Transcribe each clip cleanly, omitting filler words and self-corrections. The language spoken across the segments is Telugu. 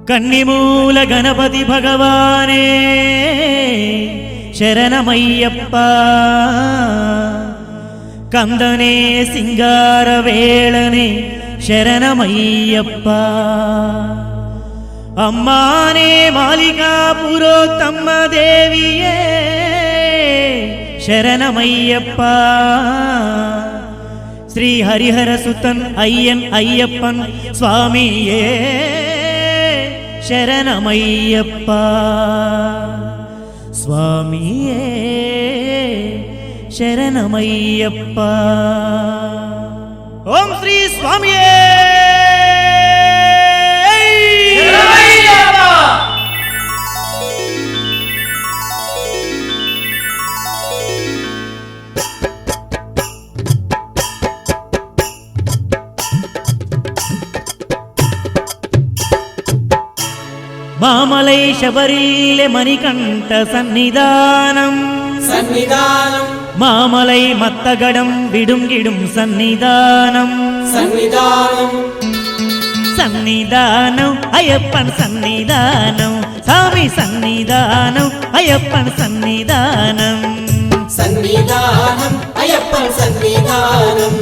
కన్నిమూల గణపతి భగవానే శరణమయ్యప్ప కందనే సింగార వేళనే శరణమయ్యప్ప అమ్మానే మాలికాపురోత్తమ్మ దేవియే శరణమయ్యప్ప శ్రీ హరిహర సుతన్ అయ్యన్ అయ్యప్పన్ స్వామియే శరణమయ్యప్ప స్వామియే శరణమయ్యప్ప ఓం శ్రీ స్వామియే శరణమయ్యప్ప మామలై శబరిల్లె మణికంఠ సన్నిధానం సన్నిధానం మామలై మత్తగడం విడుంగిడుం సన్నిధానం సన్నిధానం సన్నిధానం అయ్యప్పన్ సన్నిధానం స్వామి సన్నిధానం అయ్యప్పన్ సన్నిధానం సన్నిధానం అయ్యప్పన్ సన్నిధానం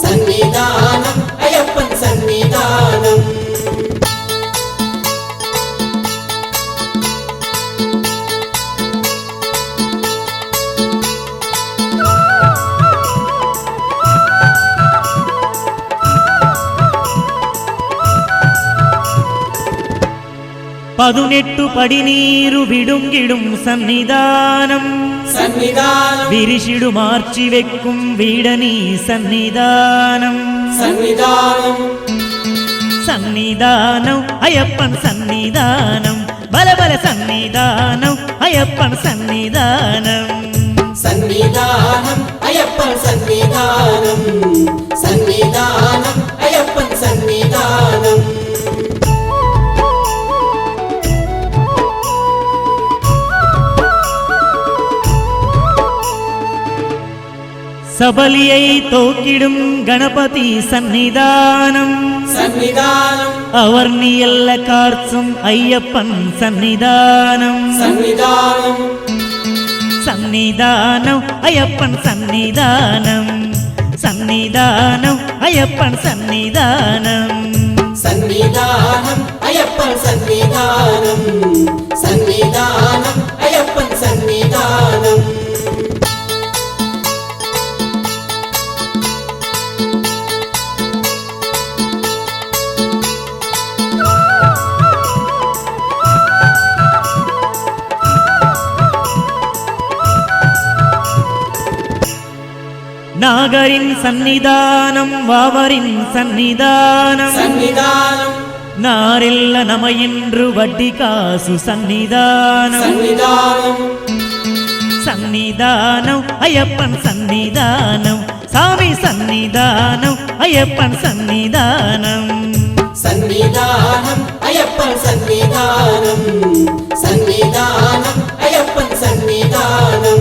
సన్నిధానం అయ్యప్పన్ సన్నిధానం పదునెట్టు పడి నీరు విడుంగిడుం సన్నిధానం సన్నిధానం విరిషిడు మార్చి వెక్కుం వీడని సన్నిధానం సన్నిధానం సన్నిధానం అయ్యప్పన్ సన్నిధానం బలబల సన్నిధానం అయ్యప్పన్ సన్నిధానం సన్నిధానం అయ్యప్పన్ సన్నిధానం సన్నిధానం అయ్యప్పన్ సన్నిధానం సబలియై తోకిడుం గణపతి సన్నిధానం సన్నిధానం అవర్ని ఎల్ల కార్చుం అయ్యప్పన్ సన్నిధానం సన్నిధానం సన్నిధానం అయ్యప్పన్ సన్నిధానం సన్నిధానం అయ్యప్పన్ సన్నిధానం సన్నిధానం అయ్యప్పన్ సన్నిధానం సన్నిధానం అయ్యప్పన్ సన్నిధానం నాగరిన్ సన్నిధానం వావరిన్ సన్నిధానం సన్నిధానం నారెల్ల నమయిండ్రు వడ్డి కాసు సన్నిధానం సన్నిధానం సన్నిధానం అయ్యప్పన్ సన్నిధానం స్వామి సన్నిధానం అయ్యప్పన్ సన్నిధానం సన్నిధానం అయ్యప్పన్ సన్నిధానం సన్నిధానం అయ్యప్పన్ సన్నిధానం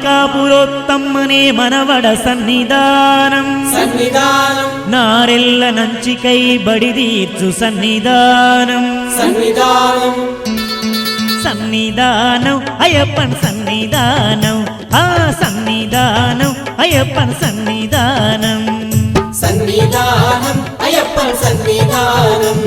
మాళికాపురోత్తమ్మనే మనవడ సన్నిధానం సన్నిధానం నారెల్ల నంచికై బడిదీర్చు సన్నిధానం సన్నిధానం సన్నిధానం అయ్యప్పన్ సన్నిధానం ఆ సన్నిధానం అయ్యప్పన్ సన్నిధానం సన్నిధానం అయ్యప్పన్ సన్నిధానం